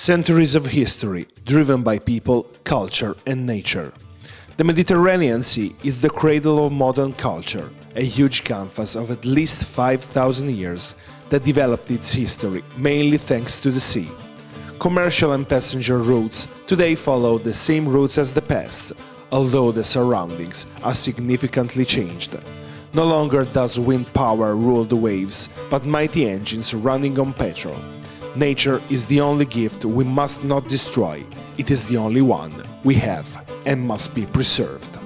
Centuries of history, driven by people, culture and nature. The Mediterranean Sea is the cradle of modern culture, a huge canvas of at least 5,000 years that developed its history mainly thanks to the sea. Commercial and passenger routes today follow the same routes as the past, although the surroundings are significantly changed. No longer does wind power rule the waves, but mighty engines running on petrol. Nature is the only gift we must not destroy. It is the only one we have and must be preserved.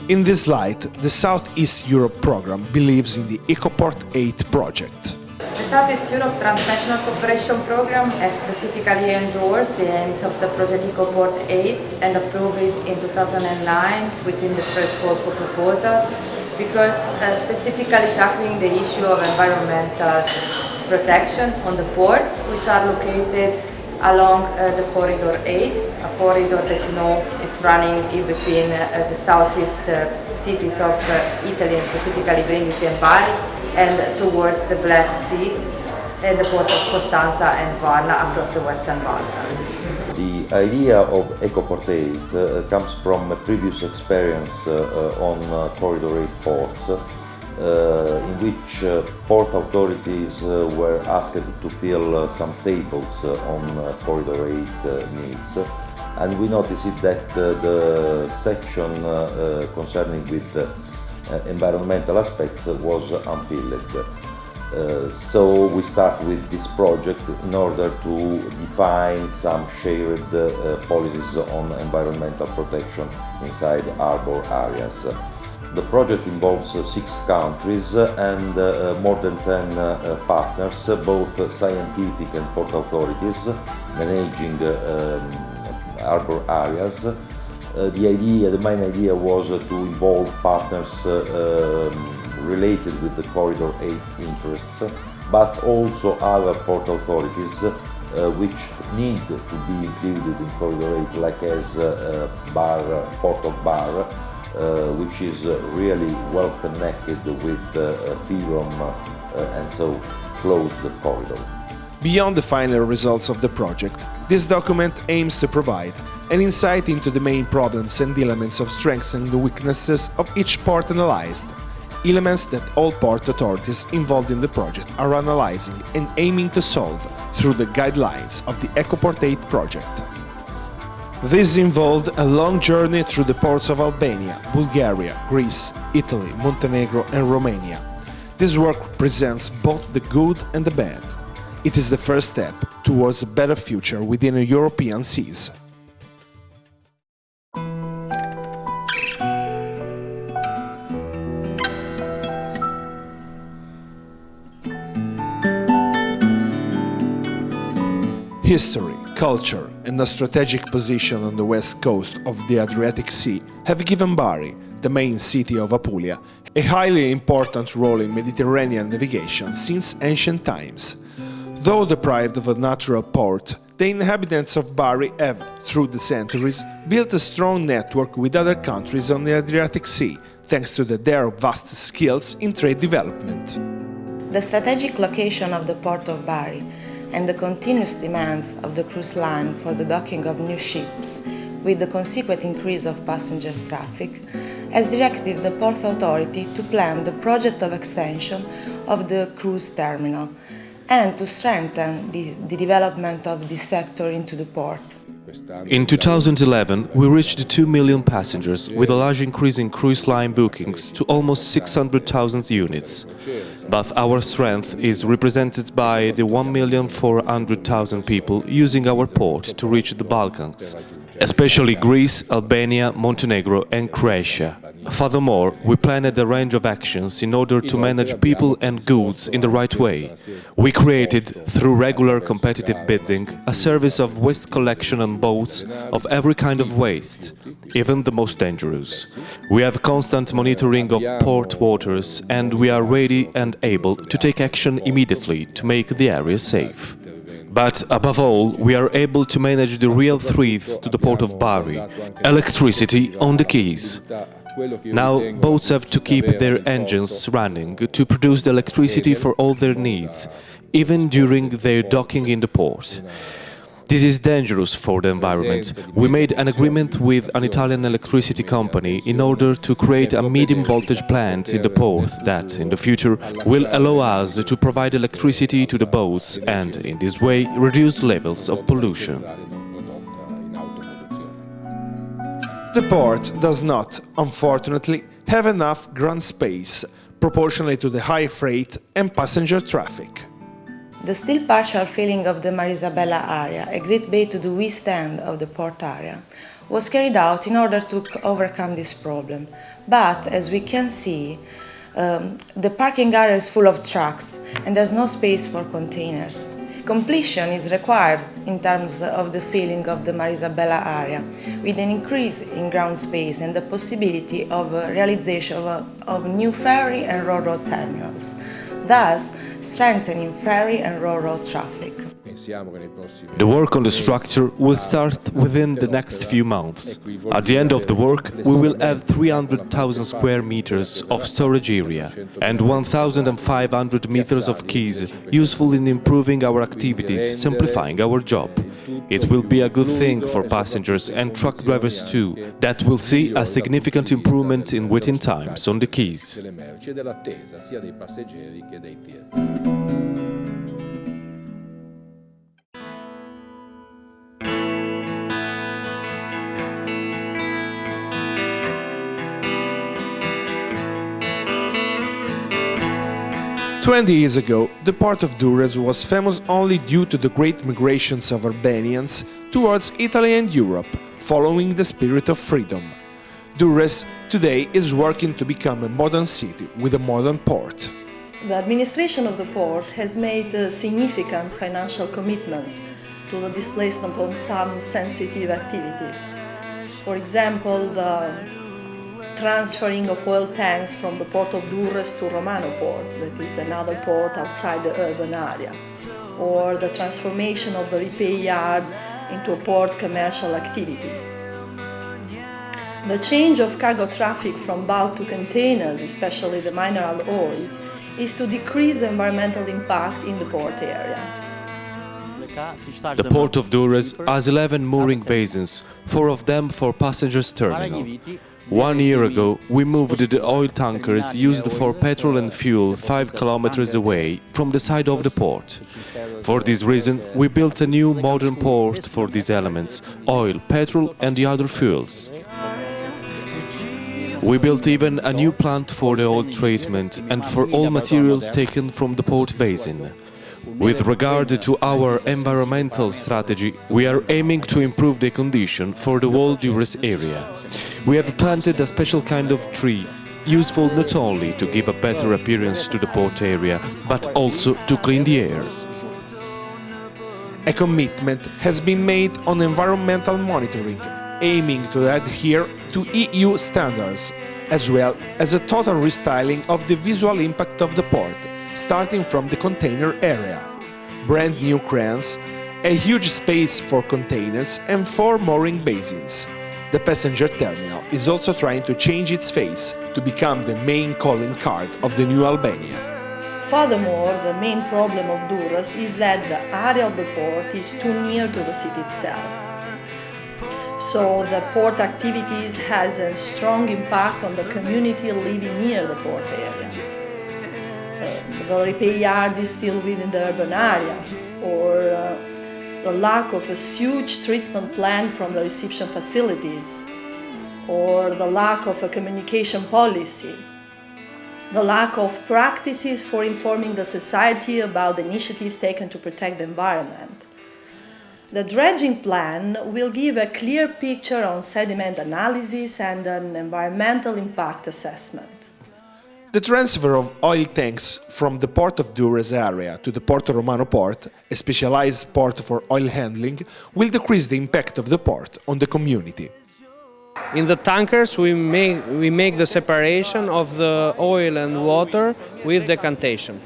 In this light, the Southeast Europe program believes in the Ecoport 8 project. The Southeast Europe Transnational Cooperation Program has specifically endorsed the aims of the project Ecoport 8 and approved it in 2009 within the first call for proposals because specifically tackling the issue of environmental protection on the ports, which are located along the Corridor 8, a corridor that you know is running in between the southeast cities of Italy, and specifically Brindisi and Bari, and towards the Black Sea and the port of Costanza and Varna across the Western Balkans. The idea of Ecoport 8 comes from a previous experience on Corridor 8 ports, in which port authorities were asked to fill some tables on Corridor 8 needs, and we noticed that the section concerning with environmental aspects was unfilled. So we start with this project in order to define some shared policies on environmental protection inside harbour areas. The project involves 6 countries and more than 10 partners, both scientific and port authorities, managing harbour areas. The main idea was to involve partners related with the Corridor 8 interests, but also other port authorities which need to be included in Corridor 8, like as Port of Bar, which is really well connected with Fyrom and so close the corridor. Beyond the final results of the project, this document aims to provide an insight into the main problems and elements of strengths and the weaknesses of each port analyzed, elements that all port authorities involved in the project are analyzing and aiming to solve through the guidelines of the Ecoport 8 project. This involved a long journey through the ports of Albania, Bulgaria, Greece, Italy, Montenegro and Romania. This work presents both the good and the bad. It is the first step towards a better future within the European seas. History, culture and a strategic position on the west coast of the Adriatic Sea have given Bari, the main city of Apulia, a highly important role in Mediterranean navigation since ancient times. Though deprived of a natural port, the inhabitants of Bari have, through the centuries, built a strong network with other countries on the Adriatic Sea, thanks to their vast skills in trade development. The strategic location of the port of Bari and the continuous demands of the cruise line for the docking of new ships, with the consequent increase of passengers traffic, has directed the Port Authority to plan the project of extension of the cruise terminal and to strengthen the development of this sector into the port. In 2011, we reached 2 million passengers, with a large increase in cruise line bookings to almost 600,000 units. But our strength is represented by the 1,400,000 people using our port to reach the Balkans, especially Greece, Albania, Montenegro and Croatia. Furthermore, we planned a range of actions in order to manage people and goods in the right way. We created, through regular competitive bidding, a service of waste collection on boats of every kind of waste, even the most dangerous. We have constant monitoring of port waters and we are ready and able to take action immediately to make the area safe. But above all, we are able to manage the real threat to the port of Bari: electricity on the quays. Now, boats have to keep their engines running to produce the electricity for all their needs, even during their docking in the port. This is dangerous for the environment. We made an agreement with an Italian electricity company in order to create a medium voltage plant in the port that, in the future, will allow us to provide electricity to the boats and, in this way, reduce levels of pollution. The port does not, unfortunately, have enough ground space proportionally to the high freight and passenger traffic. The still partial filling of the Marisabella area, a great bay to the west end of the port area, was carried out in order to overcome this problem. But, as we can see, the parking area is full of trucks and there's no space for containers. Completion is required in terms of the filling of the Marisabella area, with an increase in ground space and the possibility of realization of new ferry and railroad terminals, thus strengthening ferry and railroad traffic. The work on the structure will start within the next few months. At the end of the work, we will have 300,000 square meters of storage area and 1,500 meters of quays, useful in improving our activities, simplifying our job. It will be a good thing for passengers and truck drivers too, that will see a significant improvement in waiting times on the quays. 20 years ago, the port of Durrës was famous only due to the great migrations of Albanians towards Italy and Europe, following the spirit of freedom. Durrës today is working to become a modern city with a modern port. The administration of the port has made significant financial commitments to the displacement of some sensitive activities. For example, the transferring of oil tanks from the port of Durrës to Romano port, that is another port outside the urban area, or the transformation of the repair yard into a port commercial activity. The change of cargo traffic from bulk to containers, especially the mineral oils, is to decrease the environmental impact in the port area. The port of Durrës has 11 mooring basins, 4 of them for passengers terminal. 1 year ago, we moved the oil tankers used for petrol and fuel 5 kilometers away from the side of the port. For this reason, we built a new modern port for these elements, oil, petrol and the other fuels. We built even a new plant for the oil treatment and for all materials taken from the port basin. With regard to our environmental strategy, we are aiming to improve the condition for the whole Durrës area. We have planted a special kind of tree, useful not only to give a better appearance to the port area, but also to clean the air. A commitment has been made on environmental monitoring, aiming to adhere to EU standards, as well as a total restyling of the visual impact of the port, starting from the container area. Brand new cranes, a huge space for containers and 4 mooring basins. The passenger terminal is also trying to change its face to become the main calling card of the new Albania. Furthermore, the main problem of Durrës is that the area of the port is too near to the city itself. So the port activities has a strong impact on the community living near the port area. The repair yard is still within the urban area, or the lack of a sewage treatment plant from the reception facilities, or the lack of a communication policy, the lack of practices for informing the society about the initiatives taken to protect the environment. The dredging plan will give a clear picture on sediment analysis and an environmental impact assessment. The transfer of oil tanks from the port of Durrës area to the Porto Romano port, a specialized port for oil handling, will decrease the impact of the port on the community. In the tankers we make the separation of the oil and water with decantation.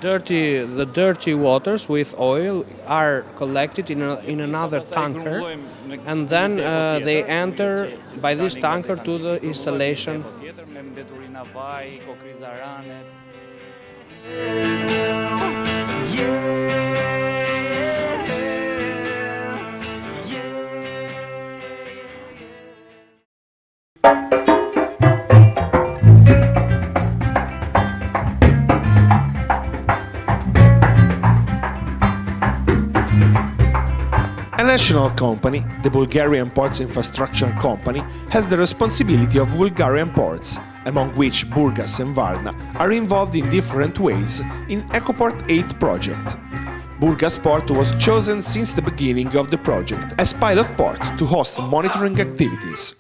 The dirty waters with oil are collected in another tanker, and then they enter by this tanker to the installation. A national company, the Bulgarian Ports Infrastructure Company, has the responsibility of Bulgarian ports, among which Burgas and Varna are involved in different ways in Ecoport 8 project. Burgas Port was chosen since the beginning of the project as pilot port to host monitoring activities.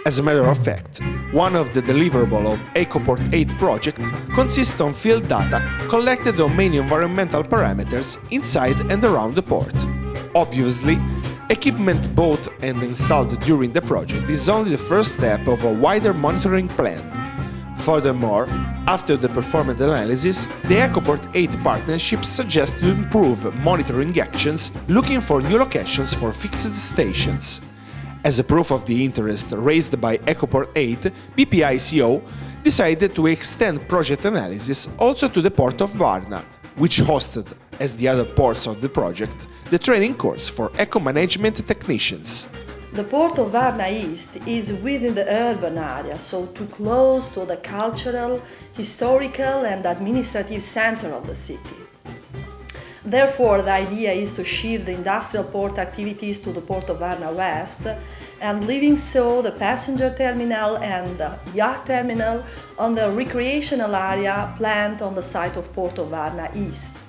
As a matter of fact, one of the deliverables of Ecoport 8 project consists on field data collected on many environmental parameters inside and around the port. Obviously, equipment bought and installed during the project is only the first step of a wider monitoring plan. Furthermore, after the performance analysis, the Ecoport 8 partnership suggests to improve monitoring actions looking for new locations for fixed stations. As a proof of the interest raised by Ecoport 8, BPICO decided to extend project analysis also to the port of Varna, which hosted, as the other ports of the project, the training course for eco-management technicians. The port of Varna East is within the urban area, so too close to the cultural, historical and administrative center of the city. Therefore, the idea is to shift the industrial port activities to the port of Varna West, and leaving so the passenger terminal and the yacht terminal on the recreational area planned on the site of port of Varna East.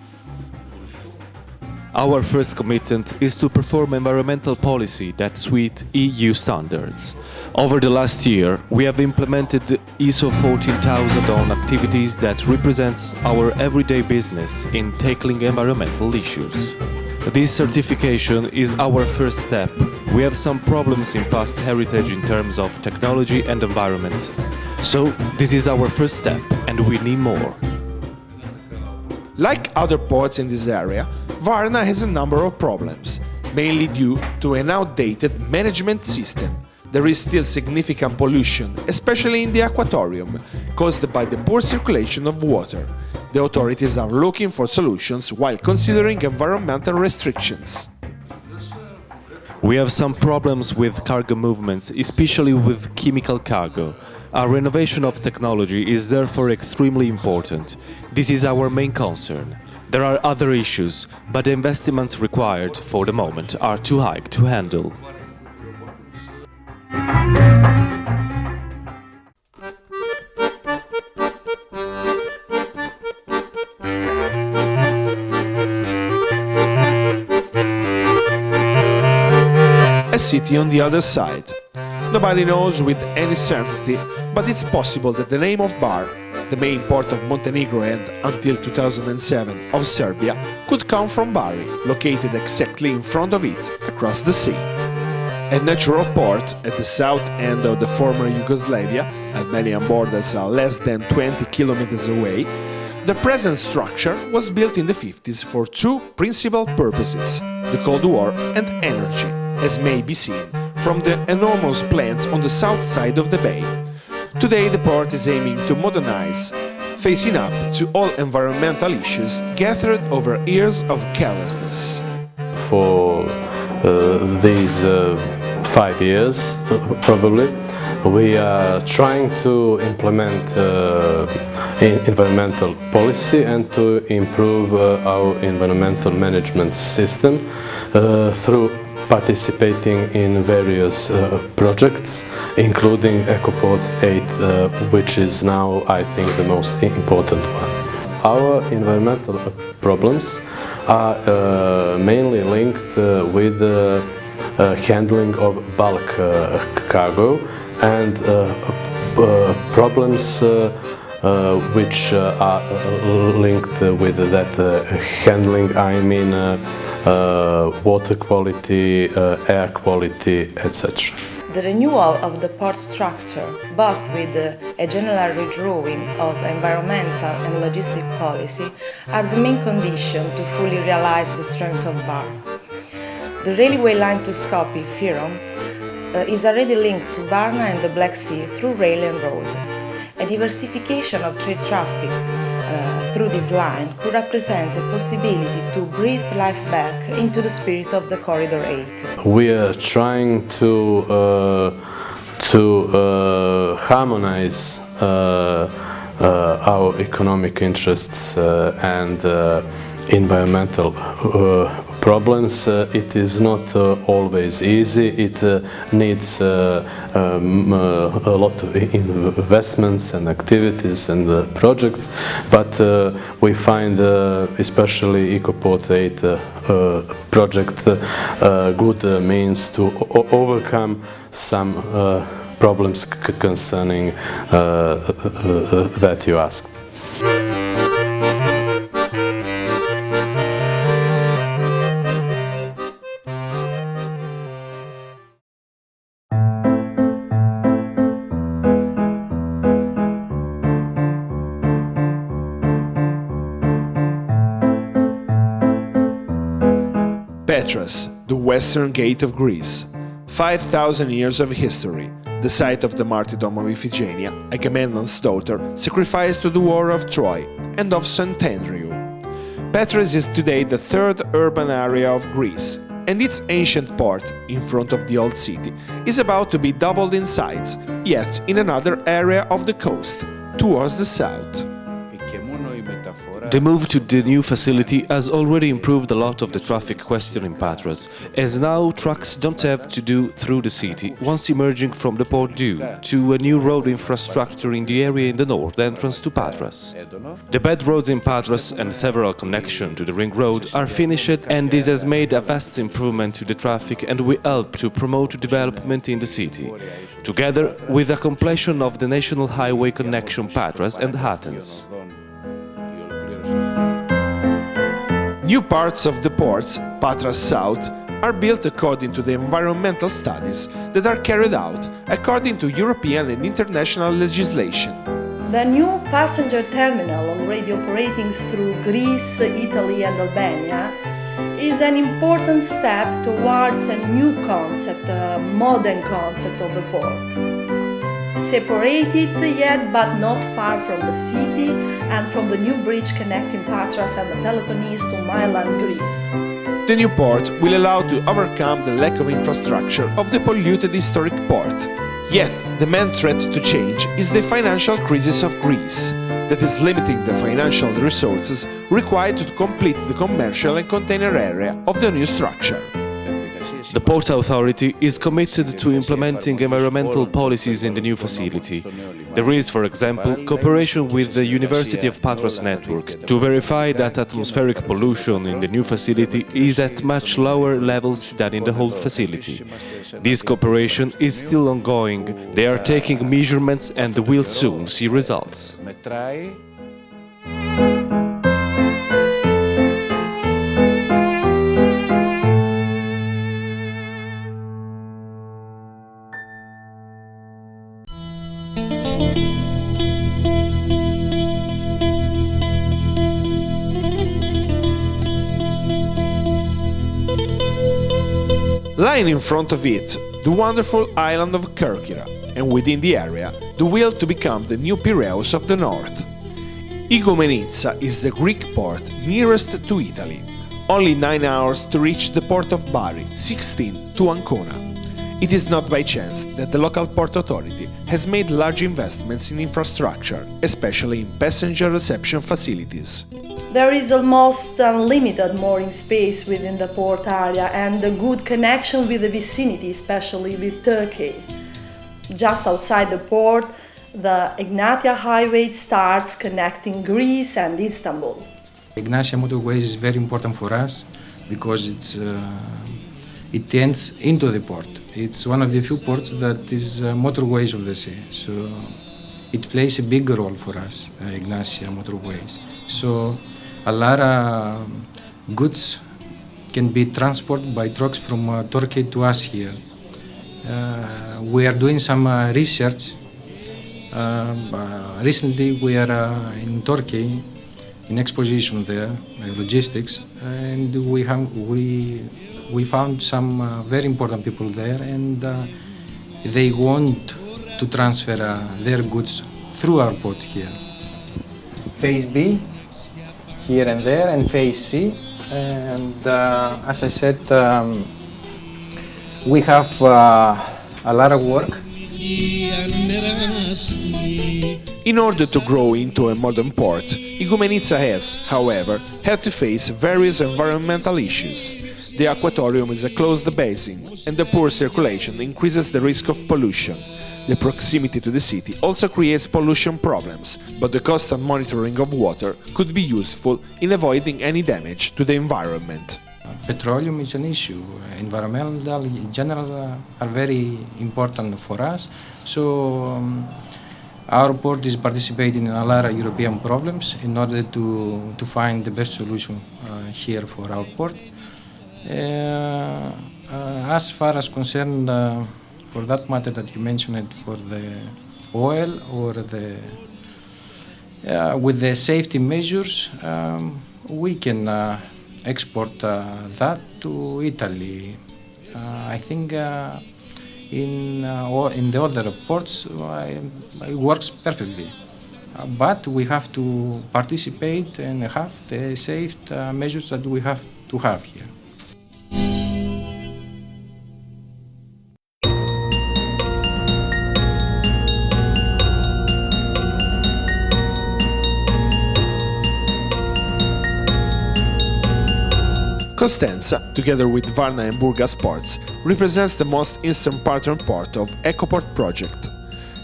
Our first commitment is to perform environmental policy that suit EU standards. Over the last year, we have implemented ISO 14000 on activities that represents our everyday business in tackling environmental issues. This certification is our first step. We have some problems in past heritage in terms of technology and environment. So, this is our first step and we need more. Like other ports in this area, Varna has a number of problems, mainly due to an outdated management system. There is still significant pollution, especially in the aquatorium, caused by the poor circulation of water. The authorities are looking for solutions while considering environmental restrictions. We have some problems with cargo movements, especially with chemical cargo. Our renovation of technology is therefore extremely important. This is our main concern. There are other issues, but the investments required for the moment are too high to handle. A city on the other side. Nobody knows with any certainty, but it's possible that the name of Bar, the main port of Montenegro and, until 2007, of Serbia, could come from Bari, located exactly in front of it, across the sea. A natural port at the south end of the former Yugoslavia, Albanian borders are less than 20 kilometers away, the present structure was built in the 50s for two principal purposes, the Cold War and energy, as may be seen from the enormous plant on the south side of the bay. Today the port is aiming to modernize, facing up to all environmental issues gathered over years of carelessness. For these 5 years, probably, we are trying to implement environmental policy and to improve our environmental management system through participating in various projects, including Ecoport 8, which is now, I think, the most important one. Our environmental problems are mainly linked with handling of bulk cargo and problems which are linked with that handling, I mean water quality, air quality, etc. The renewal of the port structure, both with a general redrawing of environmental and logistic policy, are the main condition to fully realize the strength of Bar. The railway line to Skopje, Fyrom, is already linked to Varna and the Black Sea through rail and road. A diversification of trade traffic through this line could represent a possibility to breathe life back into the spirit of the Corridor 8. We are trying to harmonize our economic interests and environmental problems. It is not always easy. It needs a lot of investments and activities and projects, but we find especially Ecoport 8 project good means to overcome some problems concerning that you asked. Patras, the western gate of Greece. 5,000 years of history, the site of the martyrdom of Iphigenia, Agamemnon's daughter, sacrificed to the war of Troy, and of St. Andrew. Patras is today the third urban area of Greece, and its ancient port, in front of the old city, is about to be doubled in size, yet in another area of the coast, towards the south. The move to the new facility has already improved a lot of the traffic question in Patras, as now trucks don't have to do through the city once emerging from the port due to a new road infrastructure in the area in the north entrance to Patras. The bed roads in Patras and several connections to the ring road are finished, and this has made a vast improvement to the traffic and will help to promote development in the city, together with the completion of the national highway connection Patras and Athens. New parts of the ports, Patras South, are built according to the environmental studies that are carried out according to European and international legislation. The new passenger terminal, already operating through Greece, Italy and Albania, is an important step towards a new concept, a modern concept of the port. Separated yet but not far from the city and from the new bridge connecting Patras and the Peloponnese to mainland Greece. The new port will allow to overcome the lack of infrastructure of the polluted historic port. Yet, the main threat to change is the financial crisis of Greece, that is limiting the financial resources required to complete the commercial and container area of the new structure. The Port Authority is committed to implementing environmental policies in the new facility. There is, for example, cooperation with the University of Patras network to verify that atmospheric pollution in the new facility is at much lower levels than in the old facility. This cooperation is still ongoing. They are taking measurements and will soon see results. Lying in front of it, the wonderful island of Kerkyra, and within the area, the will to become the new Piraeus of the north. Igoumenitsa is the Greek port nearest to Italy. Only 9 hours to reach the port of Bari, 16 to Ancona. It is not by chance that the local port authority has made large investments in infrastructure, especially in passenger reception facilities. There is almost unlimited mooring space within the port area and a good connection with the vicinity, especially with Turkey. Just outside the port, the Egnatia Highway starts connecting Greece and Istanbul. Egnatia motorway is very important for us because it ends into the port. It's one of the few ports that is motorways of the sea, so it plays a big role for us, Egnatia motorways. So a lot of goods can be transported by trucks from Turkey to us here. We are doing some research. Recently we are in Turkey in exposition there, logistics, and we found some very important people there, and they want to transfer their goods through our port here. Phase B, here and there, and Phase C, and as I said, we have a lot of work. In order to grow into a modern port, Igoumenitsa has, however, had to face various environmental issues. The aquatorium is a closed basin, and the poor circulation increases the risk of pollution. The proximity to the city also creates pollution problems, but the constant monitoring of water could be useful in avoiding any damage to the environment. Petroleum is an issue. Environmental in general are very important for us. So our port is participating in a lot of European problems in order to find the best solution here for our port. As far as concerned, for that matter that you mentioned, for the oil or with the safety measures, we can export that to Italy. I think in the other ports it works perfectly. But we have to participate and have the safe measures that we have to have here. Cosenza, together with Varna and Burgas ports, represents the most eastern partner port of Ecoport project.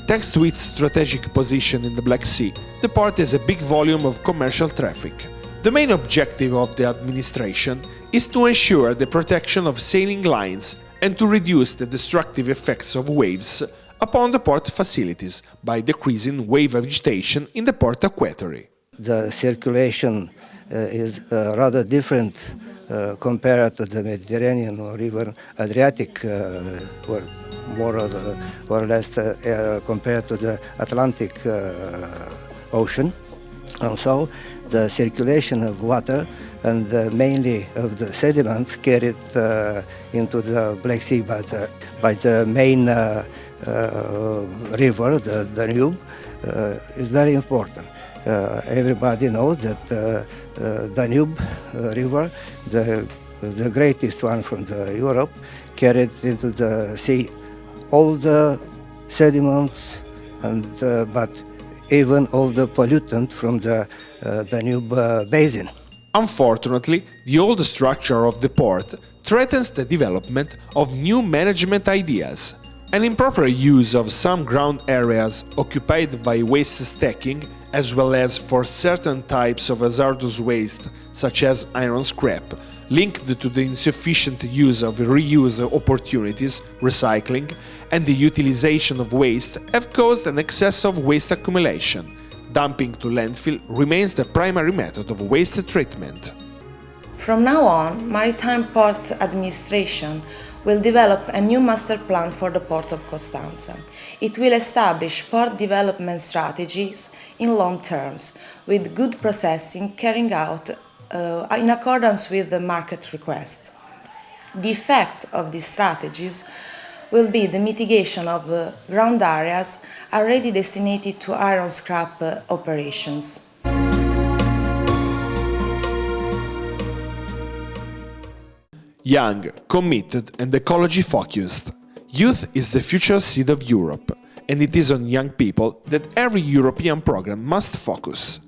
Thanks to its strategic position in the Black Sea, the port has a big volume of commercial traffic. The main objective of the administration is to ensure the protection of sailing lines and to reduce the destructive effects of waves upon the port facilities by decreasing wave agitation in the port aquatory. The circulation is rather different compared to the Mediterranean or even Adriatic, or more or less compared to the Atlantic Ocean. And so the circulation of water and mainly of the sediments carried into the Black Sea by the main river, the Danube, is very important. Everybody knows that Danube River, the greatest one from Europe, carried into the sea all the sediments and but even all the pollutant from the Danube basin. Unfortunately, the old structure of the port threatens the development of new management ideas. An improper use of some ground areas occupied by waste stacking, as well as for certain types of hazardous waste, such as iron scrap, linked to the insufficient use of reuse opportunities, recycling, and the utilization of waste, have caused an excess of waste accumulation. Dumping to landfill remains the primary method of waste treatment. From now on, Maritime Port Administration will develop a new master plan for the port of Costanza. It will establish port development strategies in long terms, with good processing carrying out in accordance with the market request. The effect of these strategies will be the mitigation of ground areas already destined to iron scrap operations. Young, committed and ecology-focused. Youth is the future seed of Europe, and it is on young people that every European program must focus.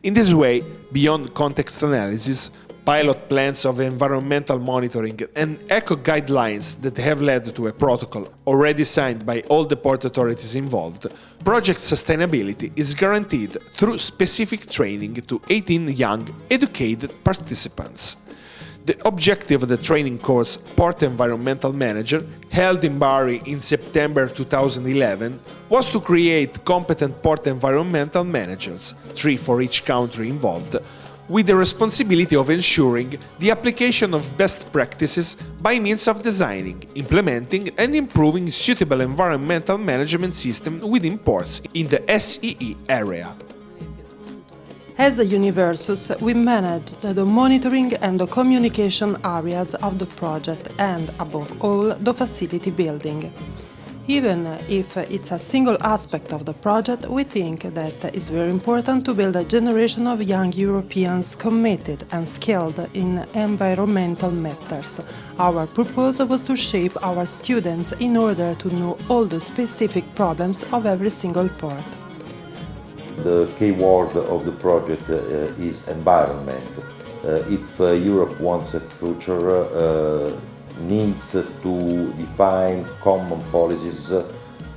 In this way, beyond context analysis, pilot plans of environmental monitoring and eco-guidelines that have led to a protocol already signed by all the port authorities involved, project sustainability is guaranteed through specific training to 18 young, educated participants. The objective of the training course Port Environmental Manager, held in Bari in September 2011, was to create competent port environmental managers, 3 for each country involved, with the responsibility of ensuring the application of best practices by means of designing, implementing and improving suitable environmental management systems within ports in the SEE area. As a Universus, we manage the monitoring and the communication areas of the project and, above all, the facility building. Even if it's a single aspect of the project, we think that it's very important to build a generation of young Europeans committed and skilled in environmental matters. Our purpose was to shape our students in order to know all the specific problems of every single port. The key word of the project is environment. if Europe wants a future, needs to define common policies,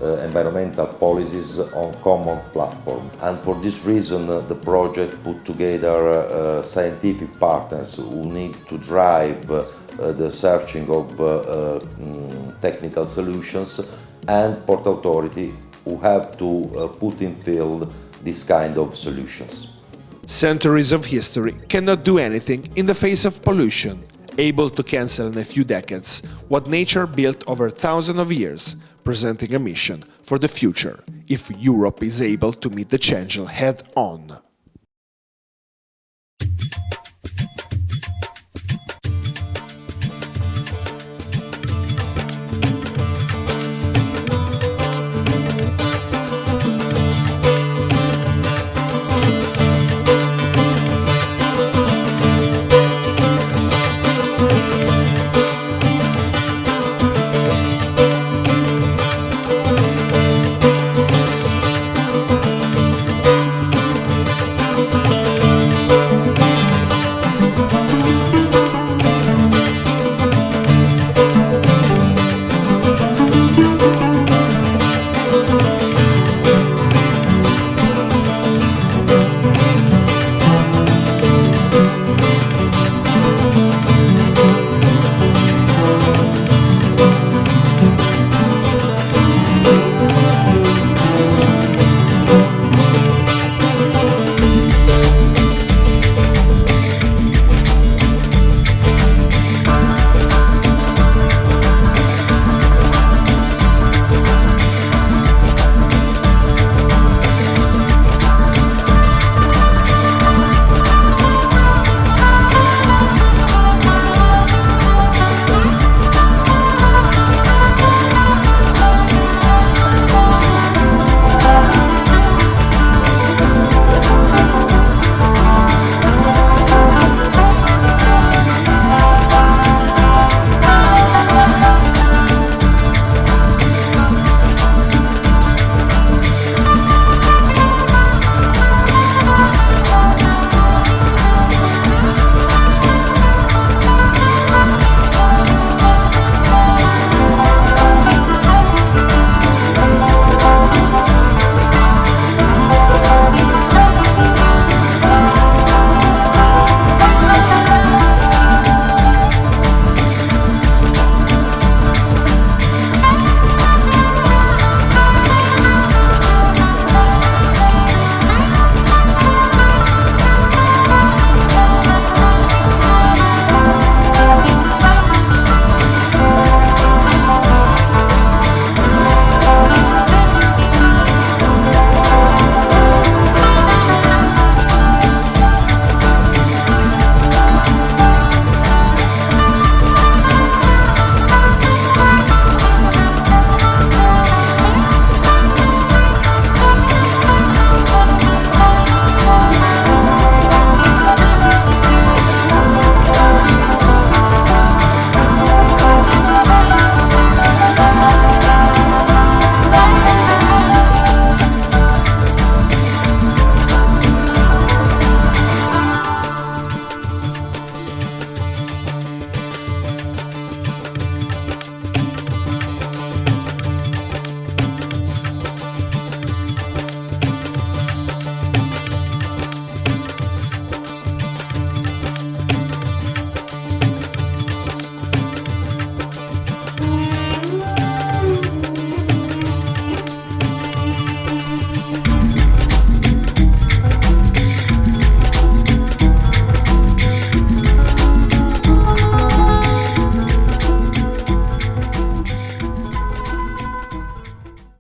environmental policies on common platform. And for this reason, the project put together scientific partners who need to drive the searching of technical solutions, and port authority who have to put in field this kind of solutions. Centuries of history cannot do anything in the face of pollution, able to cancel in a few decades what nature built over thousands of years, presenting a mission for the future if Europe is able to meet the challenge head-on.